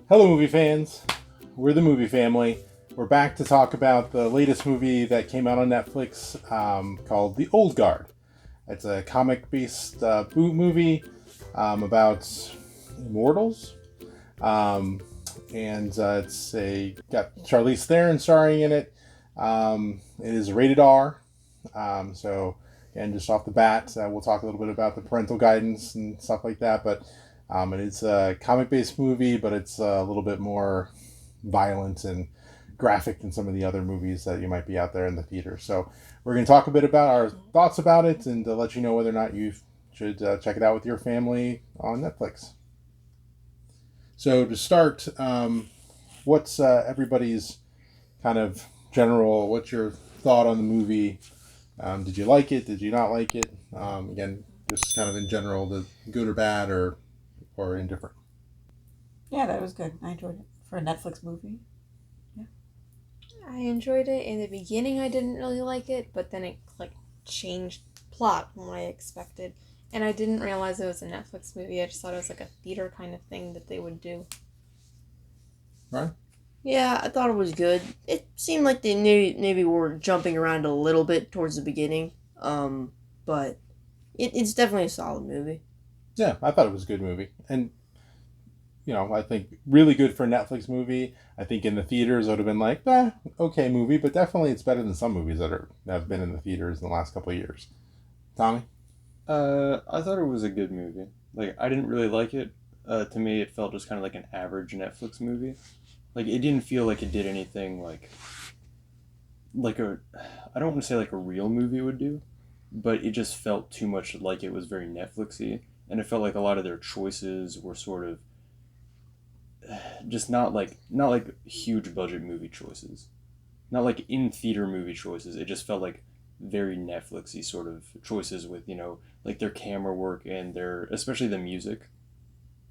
Hello, movie fans. We're the movie family. We're back to talk about the latest movie that came out on Netflix called The Old Guard. It's a comic-based movie about immortals. It's got Charlize Theron starring in it. It is rated R. And just off the bat, we'll talk a little bit about the parental guidance and stuff like that. But it is a comic-based movie, but it's a little bit more violent and graphic than some of the other movies that you might be out there in the theater. So we're going to talk a bit about our thoughts about it and to let you know whether or not you should check it out with your family on Netflix. So to start, what's everybody's kind of general, what's your thought on the movie? Did you like it? Did you not like it? Again, just kind of in general, the good or bad or indifferent. Yeah, that was good. I enjoyed it for a Netflix movie. Yeah, I enjoyed it. In the beginning, I didn't really like it, but then it changed plot from what I expected, and I didn't realize it was a Netflix movie. I just thought it was like a theater kind of thing that they would do. Right? Yeah, I thought it was good. It seemed like they maybe were jumping around a little bit towards the beginning, but it's definitely a solid movie. Yeah, I thought it was a good movie. And, I think really good for a Netflix movie. I think in the theaters it would have been like, okay movie, but definitely it's better than some movies that have been in the theaters in the last couple of years. Tommy? I thought it was a good movie. I didn't really like it. To me, it felt just kind of like an average Netflix movie. It didn't feel like it did anything I don't want to say like a real movie would do, but it just felt too much like it was very Netflixy, and it felt like a lot of their choices were sort of just not like huge budget movie choices, not like in theater movie choices. It just felt like very Netflixy sort of choices with their camera work and their, especially the music.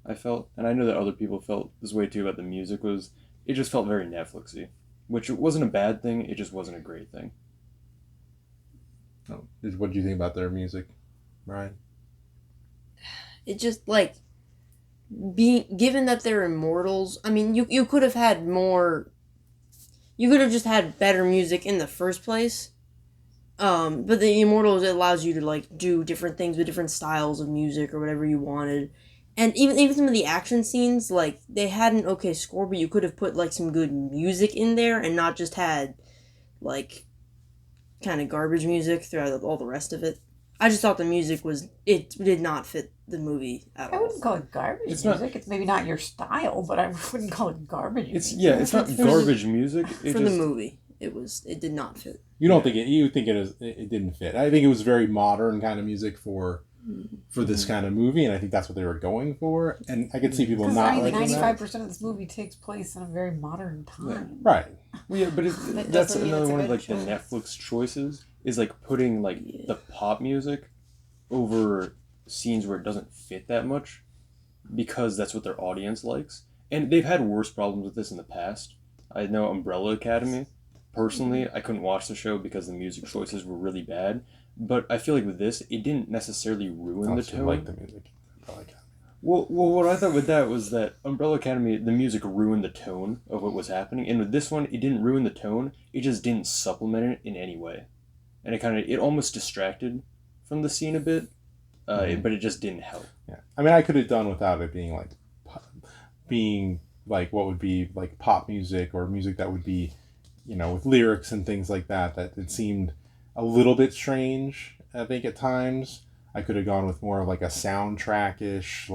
I felt, and I know that other people felt this way too about the music, it just felt very Netflixy, which wasn't a bad thing. It just wasn't a great thing. Oh, what do you think about their music, Ryan? It just given that they're immortals. I mean, you could have had more. You could have just had better music in the first place. But the immortals, it allows you to do different things with different styles of music or whatever you wanted. And even some of the action scenes, they had an okay score, but you could have put, some good music in there and not just had, kind of garbage music throughout all the rest of it. I just thought the music it did not fit the movie at all. I wouldn't call it garbage music. It's maybe not your style, but I wouldn't call it garbage music. It's not garbage music. For the movie, it did not fit. You don't think you think it didn't fit. I think it was very modern kind of music for this kind of movie, and I think that's what they were going for. And I could see people not liking 95% of this movie takes place in a very modern time. Yeah. Right. Well, yeah, but that's another one of the Netflix choices is putting the pop music over scenes where it doesn't fit that much, because that's what their audience likes. And they've had worse problems with this in the past. I know Umbrella Academy. Personally, I couldn't watch the show because the music choices were really bad. But I feel like with this, it didn't necessarily ruin the tone. I like the music. Umbrella Academy. Well, what I thought with that was that Umbrella Academy, the music ruined the tone of what was happening. And with this one, it didn't ruin the tone. It just didn't supplement it in any way. And it almost distracted from the scene a bit, but it just didn't help. Yeah. I mean, I could have done without it being what would be pop music or music that would be, with lyrics and things like that, that it seemed a little bit strange, I think, at times. I could have gone with more of a soundtrack-ish,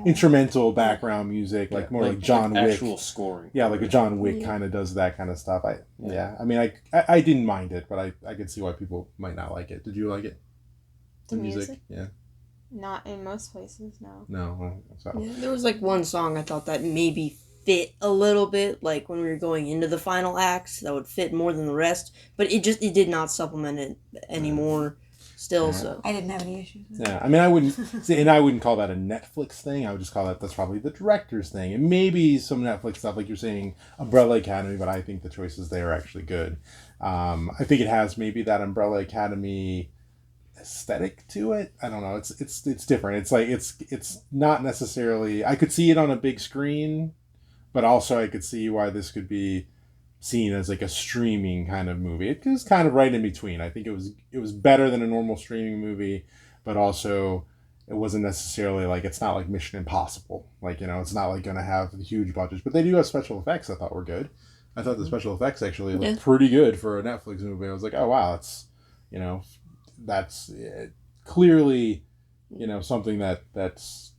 instrumental background music, more like John Wick. Actual scoring. Yeah, a John Wick kind of does that kind of stuff. I didn't mind it, but I could see why people might not like it. Did you like it? The music? Yeah. Not in most places, no. No. So. Yeah, there was one song I thought that maybe fit a little bit, when we were going into the final acts, that would fit more than the rest, but it did not supplement it anymore. Still, so I didn't have any issues with it. Yeah, I mean, I wouldn't call that a Netflix thing. I would just call that's probably the director's thing, and maybe some Netflix stuff, like you're saying, Umbrella Academy. But I think the choices there are actually good. I think it has maybe that Umbrella Academy aesthetic to it. I don't know. It's different. It's like it's not necessarily. I could see it on a big screen, but also I could see why this could be seen as like a streaming kind of movie. It was kind of right in between. I think it was better than a normal streaming movie, but also it wasn't necessarily like, it's not like Mission Impossible. Like, it's not like going to have huge budgets, but they do have special effects I thought were good. I thought the special effects actually looked pretty good for a Netflix movie. I was like, oh wow, that's clearly, something that's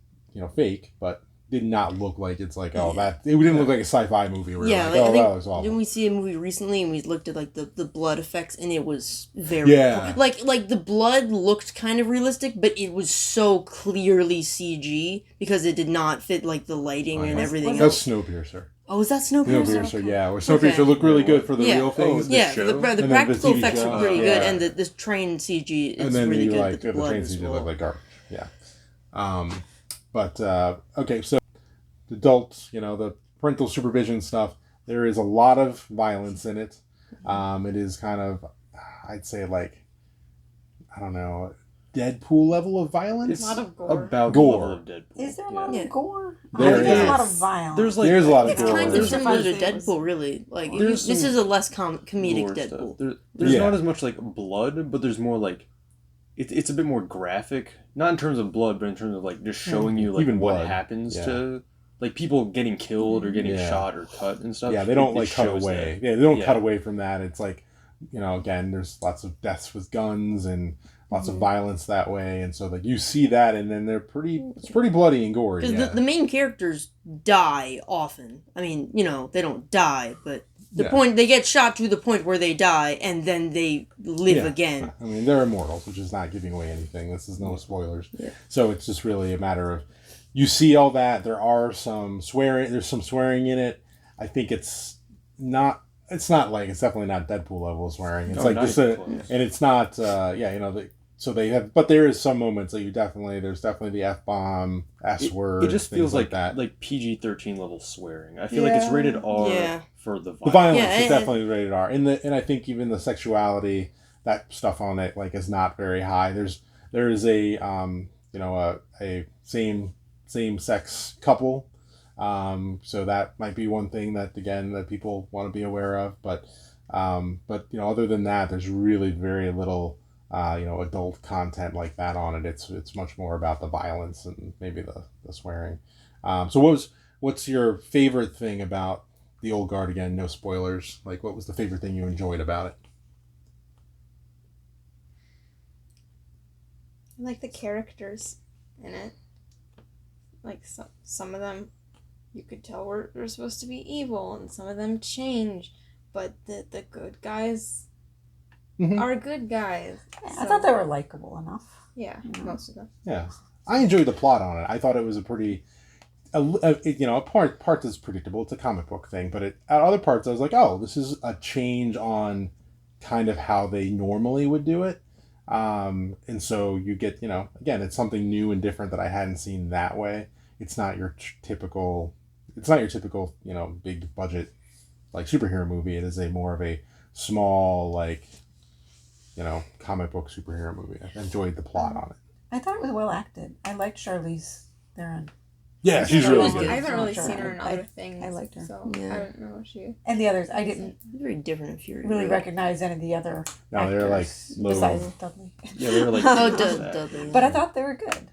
fake, but did not look like it's like, it didn't look like a sci-fi movie where yeah, like, I think, that was awful. didn't we see a movie recently and we looked at like the blood effects and it was very like the blood looked kind of realistic, but it was so clearly CG because it did not fit like the lighting and everything else. That's Snowpiercer. Oh, is that Snowpiercer? Snowpiercer, yeah. Where Snowpiercer looked really good for the real things. The practical effects were pretty good, and the train CG is really good. Like, the train CG looked like garbage. Yeah. Okay, so the adults, the parental supervision stuff, there is a lot of violence in it. It is kind of, I'd say like, I don't know, Deadpool level of violence. It's a lot of gore. About gore. the level of Deadpool. Is there a lot of gore? There's a lot of violence. There's a lot of it's gore. kind of There's similar to some- Deadpool, really. Like There's this some is a less comedic gore Deadpool. stuff. There's not as much like blood, but there's more like it's a bit more graphic. Not in terms of blood, but in terms of like just showing you like Even what blood. happens to like people getting killed or getting shot or cut and stuff. Yeah, they don't It like cut shows away. that. Yeah, they don't cut away from that. It's like, again, there's lots of deaths with guns and lots of violence that way, and so like you see that, and then it's pretty bloody and gory. Because the main characters die often. I mean, they don't die, but point they get shot to the point where they die, and then they live again. I mean, they're immortals, which is not giving away anything. This is no spoilers. Yeah. So it's just really a matter of, you see all that. There are some swearing. There's some swearing in it. I think it's not. It's not like, it's definitely not Deadpool level swearing. It's like just and it's not. So they have, but there is some moments that there's definitely the F-bomb, S-word. It just feels like that. like PG-13 level swearing. I feel like it's rated R for the violence. The violence is definitely rated R, and I think even the sexuality, that stuff on it like is not very high. There is a a same sex couple, so that might be one thing that people want to be aware of. But other than that, there's really very little adult content like that on it. It's much more about the violence and maybe the swearing. So what's your favorite thing about the Old Guard? Again, no spoilers. Like, what was the favorite thing you enjoyed about it? I like the characters in it. Like some of them, you could tell were supposed to be evil, and some of them change. But the good guys are good guys. Yeah, I thought they were likable enough. Yeah, most of them. Yeah, I enjoyed the plot on it. I thought it was a pretty, part that's predictable. It's a comic book thing, but at other parts I was like, oh, this is a change on kind of how they normally would do it. And so you get, again, it's something new and different that I hadn't seen that way. It's not your typical, big budget, like, superhero movie. It is more of a small, like, comic book superhero movie. I enjoyed the plot on it. I thought it was well acted. I liked Charlize Theron. Yeah, she's really I good. haven't really seen her in other things. I liked her. So I don't know if she... And the others, I didn't Very different in Fury. really recognize any of the other No, they're like actors low. besides Dudley. Yeah, they were like Dudley. But I thought they were good.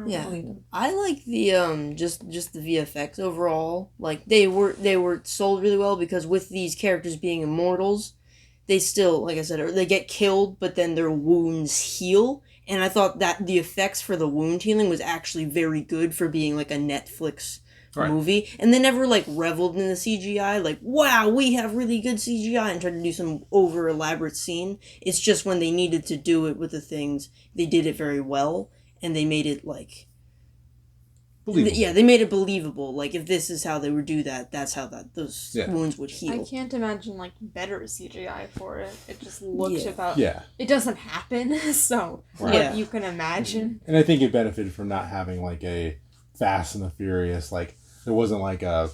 Yeah. I believed them. I like the just the VFX overall. Like they were sold really well because with these characters being immortals, they still, like I said, they get killed, but then their wounds heal. And I thought that the effects for the wound healing was actually very good for being like a Netflix movie. And they never like reveled in the CGI, like, wow, we have really good CGI, and tried to do some over elaborate scene. It's just when they needed to do it with the things, they did it very well, and they made it like Believable. Yeah, they made it believable. Like, if this is how they would do that, that's how those wounds would heal. I can't imagine, like, better CGI for it. It just looks about... Yeah. It doesn't happen, so Right. you can imagine. And I think it benefited from not having, like, a Fast and the Furious, like, there wasn't, like, a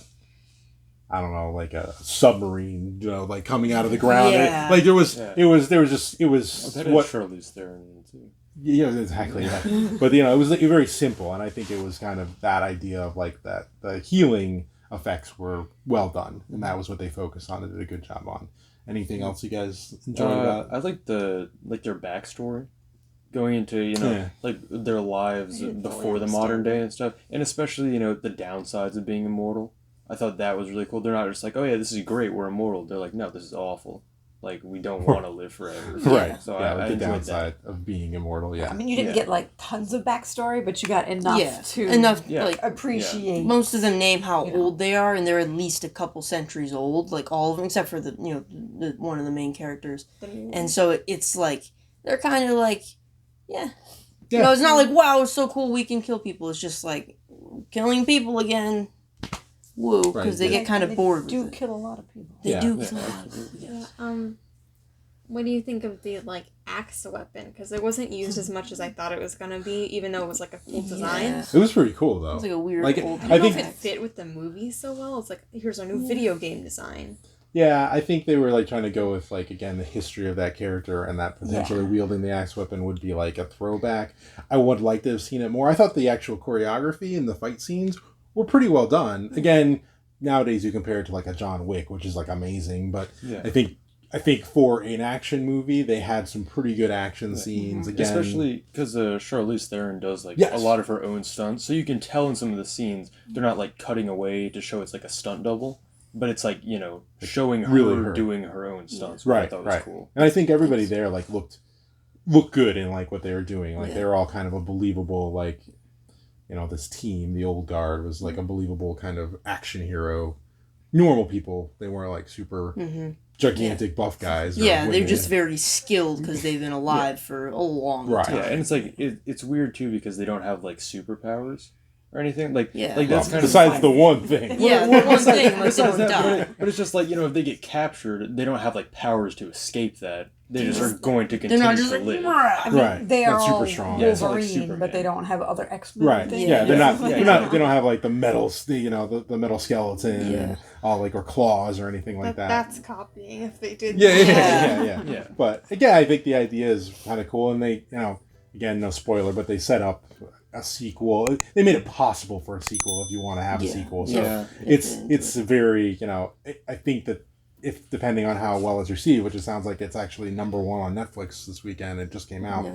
I don't know, like a submarine, like coming out of the ground. Yeah. Like there was, Yeah. it was That what. had Charlize Theron in it too. Yeah, exactly. Yeah. But it was like, very simple, and I think it was kind of that idea of like that the healing effects were well done, and that was what they focused on and did a good job on. Anything else you guys enjoyed about it? I like their backstory, going into Yeah. like their lives before the modern day and stuff, and especially the downsides of being immortal. I thought that was really cool. They're not just like, oh yeah, this is great, we're immortal. They're like, no, this is awful. Like we don't want to live forever. Right. So yeah, I the enjoyed downside of being immortal. Yeah. I mean, you didn't Yeah. get like tons of backstory, but you got enough to Yeah. like appreciate. most of them name how You know. old they are, and they're at least a couple centuries old, like all of them except for the one of the main characters. And so it's like they're kind of like, yeah. It's not like, wow, it's so cool we can kill people. It's just like killing people again. Woo, because Right, they yeah. get kind of They bored. do with it. kill a lot of people. They Yeah. do Yeah. kill a lot of people. Yes. What do you think of the like axe weapon? Because it wasn't used as much as I thought it was gonna be, even though it was like a full design. Yeah. It was pretty cool though. It's like a weird Like, old. I I don't know think- if it fit with the movie so well. It's like here's our new video game design. Yeah, I think they were like trying to go with like again the history of that character and that potentially wielding the axe weapon would be like a throwback. I would like to have seen it more. I thought the actual choreography and the fight scenes were pretty well done. Again, nowadays you compare it to like a John Wick, which is like amazing, but Yeah. I think for an action movie they had some pretty good action scenes. Again, Especially because Charlize Theron does like Yes. a lot of her own stunts, so you can tell in some of the scenes they're not like cutting away to show it's like a stunt double, but it's like showing her, really her. doing her own stunts, which I right, thought was right. cool. And I think everybody there like looked good in like what they were doing. Like they were all kind of a believable like this team, the old guard was like a believable kind of action hero. Normal people. They weren't like super gigantic buff guys. or Yeah, they're women. just very skilled because they've been alive for a long Right. time. Yeah, and it's like it's weird too because they don't have like superpowers or anything. Like Yeah. like that's Well, kind besides of the one thing. Yeah, Well, one thing, like they besides don't that, die. but it's just like if they get captured, they don't have like powers to escape that. They just are going to They're continue not just to like, live. I mean, Right. they are Not super all strong. Yeah, it's not like Wolverine, Superman. but they don't have other X-Men Right. things. Yeah, they're not. Yeah. They're not. They don't have like the metal. The metal skeleton Yeah. and all like or claws or anything like that. That's copying if they did. Yeah, that. yeah. Yeah. But again, I think the idea is kind of cool, and they, again, no spoiler, but they set up a sequel. They made it possible for a sequel if you want to have a Yeah. sequel. So Yeah. it's very, I think that if depending on how well it's received, which it sounds like it's actually number one on Netflix this weekend, it just came out,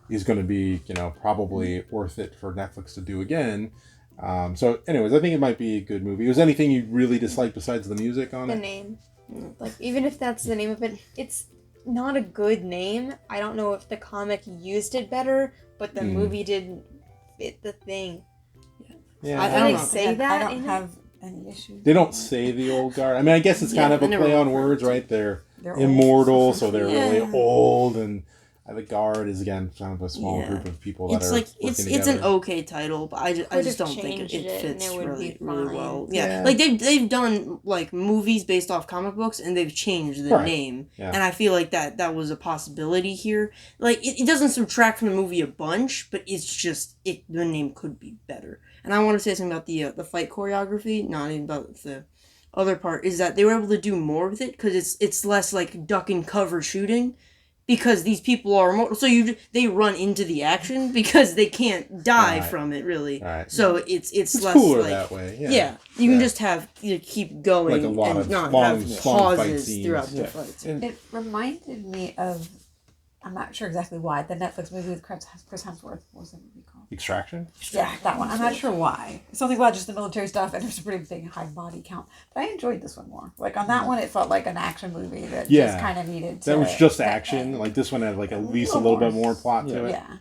is going to be, probably worth it for Netflix to do again. So anyways, I think it might be a good movie. Was anything you really disliked besides the music on The it? name, like even if that's the name of it, it's not a good name. I don't know if the comic used it better, but the movie didn't fit the thing. Yeah, I Did don't they know. say I that? don't in it? have any issues. They don't say the old guard. I mean, I guess it's kind Yeah, of a they never play on refer words, to it. right? They're They're old. immortal, so they're Yeah. really old, and the guard is again kind of a small Yeah. group of people that It's are like working it's an together. okay title, but I just Could've don't think changed it it and fits it would really be really fine. well. Yeah. Yeah, like they've done like movies based off comic books and they've changed the Right. name, Yeah. and I feel like that was a possibility here. Like it doesn't subtract from the movie a bunch, but it's just the name could be better. And I want to say something about the fight choreography, not even about the other part, is that they were able to do more with it because it's less like duck and cover shooting. Because these people are immortal, so they run into the action because they can't die Right. from it really. Right. So it's It's less cooler like that way. Yeah. yeah, you can Yeah. just have keep going Like a lot and of not long- have long fight pauses scenes. throughout Yeah. the fights. And It reminded me of, I'm not sure exactly why, the Netflix movie with Chris Hemsworth. What was that movie called? Extraction. Yeah, that one. I'm not sure why. Something about just the military stuff, and there's a pretty big high body count. But I enjoyed this one more. Like on that one, it felt like an action movie that Yeah. just kind of needed to. That was just action. Like this one had like at least a little bit more plot to Yeah. it. Yeah. A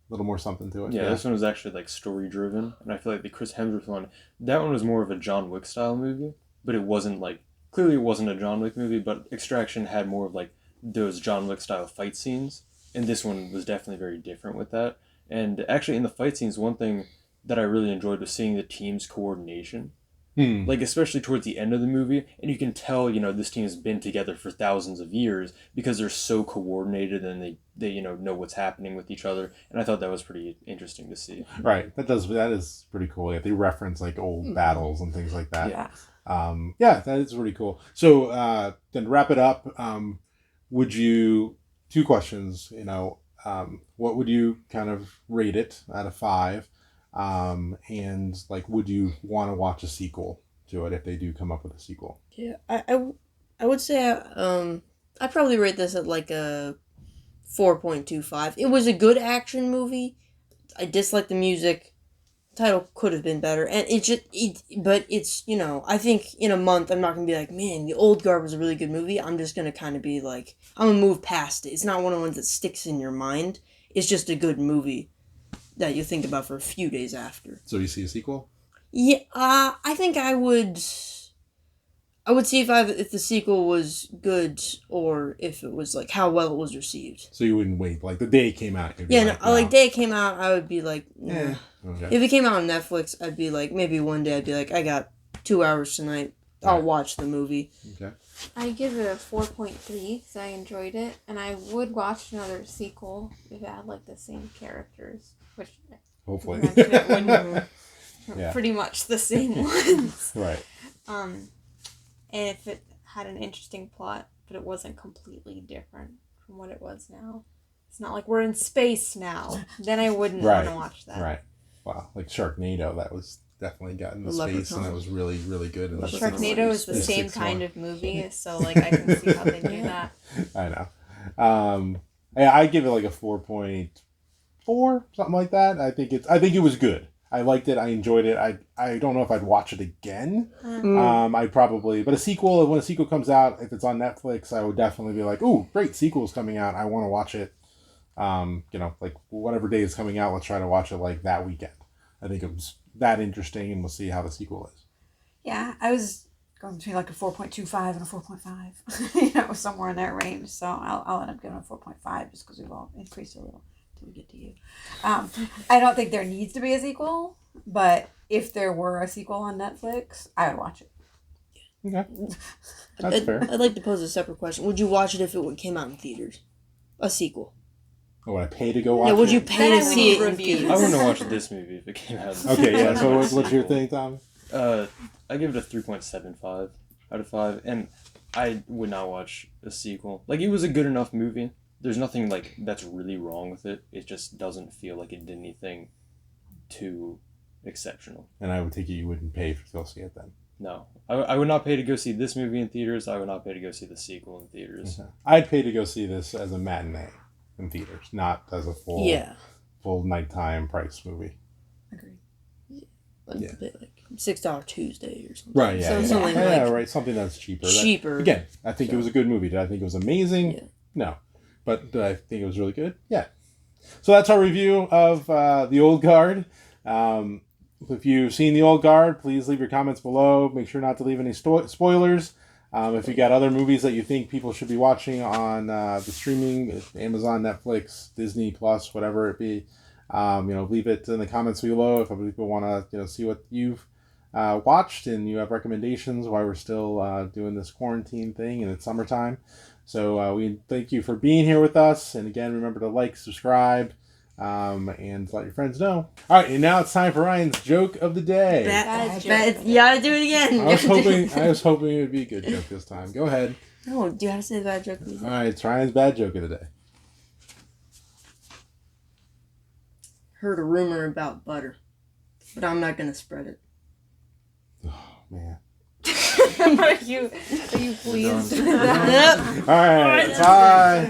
little more something to it. yeah, this one was actually like story driven, and I feel like the Chris Hemsworth one, that one was more of a John Wick style movie, but it wasn't like clearly it wasn't a John Wick movie, but Extraction had more of like those John Wick style fight scenes, and this one was definitely very different with that. And actually, in the fight scenes, one thing that I really enjoyed was seeing the team's coordination. Like, especially towards the end of the movie, and you can tell, this team has been together for thousands of years because they're so coordinated and they know what's happening with each other. And I thought that was pretty interesting to see. Right. That is pretty cool. Yeah, they reference like old battles and things like that. Yeah. Yeah, that is really cool. So then to wrap it up, would you, two questions, what would you kind of rate it out of 5? And like, would you want to watch a sequel to it if they do come up with a sequel? Yeah, I would say I'd probably rate this at like a 4.25. It was a good action movie. I dislike the music. Title could have been better, and but it's, I think in a month I'm not gonna be like, man, The Old Guard was a really good movie. I'm just gonna kind of be like, I'm gonna move past it. It's not one of the ones that sticks in your mind. It's just a good movie that you think about for a few days after. So you see a sequel? Yeah, I think I would see if the sequel was good, or if it was like how well it was received. So you wouldn't wait, like the day it came out? Yeah, like day it came out, I would be like, yeah. Okay. If it came out on Netflix, I'd be like, maybe one day I'd be like, I got 2 hours tonight. I'll watch the movie. Okay. I give it a 4.3 because I enjoyed it, and I would watch another sequel if it had like the same characters, which Hopefully. it wouldn't. Yeah. Pretty much the same ones. Right. And if it had an interesting plot, but it wasn't completely different from what it was now. It's not like we're in space now. Then I wouldn't want to watch that. Right. Wow. Like Sharknado, that was definitely got into space, and that was really, really good. And Sharknado is the same kind of movie, so like I can see how they do that. I know. I give it like a 4.4, something like that. I think it was good. I liked it. I enjoyed it. I don't know if I'd watch it again. I'd probably, but when a sequel comes out, if it's on Netflix, I would definitely be like, "Ooh, great, sequel's coming out. I want to watch it." Like whatever day is coming out, let's try to watch it like that weekend. I think it was that interesting, and we'll see how the sequel is. Yeah, I was going between like a 4.25 and a 4.5. Somewhere in that range. So I'll end up giving a 4.5 just because we've all increased a little till we get to you. I don't think there needs to be a sequel, but if there were a sequel on Netflix, I would watch it. Okay, that's fair. I'd like to pose a separate question. Would you watch it if it came out in theaters? A sequel? Oh, would I pay to go watch it? Yeah, would you pay to see it in theaters? I wouldn't watch this movie if it came out. Okay, yeah. So what's your thing, Tom? I give it a 3.75 out of 5, and I would not watch a sequel. Like, it was a good enough movie. There's nothing like that's really wrong with it. It just doesn't feel like it did anything too exceptional. And I would take it you wouldn't pay to go see it then. No, I would not pay to go see this movie in theaters. I would not pay to go see the sequel in theaters. Okay. I'd pay to go see this as a matinee in theaters, not as a full nighttime price movie. Agreed. Like $6 Tuesday or something. Right, yeah. Something right. Something that's cheaper. Again, I think it was a good movie. Did I think it was amazing? Yeah. No. But did I think it was really good? Yeah. So that's our review of The Old Guard. If you've seen The Old Guard, please leave your comments below. Make sure not to leave any spoilers. If you got other movies that you think people should be watching on the streaming, Amazon, Netflix, Disney Plus, whatever it be, leave it in the comments below if other people want to see what you've watched and you have recommendations while we're still doing this quarantine thing and it's summertime. So we thank you for being here with us. And again, remember to like, subscribe, and let your friends know. All right, and now it's time for Ryan's joke of the day. You gotta do it again. I was hoping it would be a good joke this time. Go ahead. No, do you have to say the bad joke? All right, it's Ryan's bad joke of the day. Heard a rumor about butter, but I'm not gonna spread it. Oh man. Are you pleased with that? All right, bye.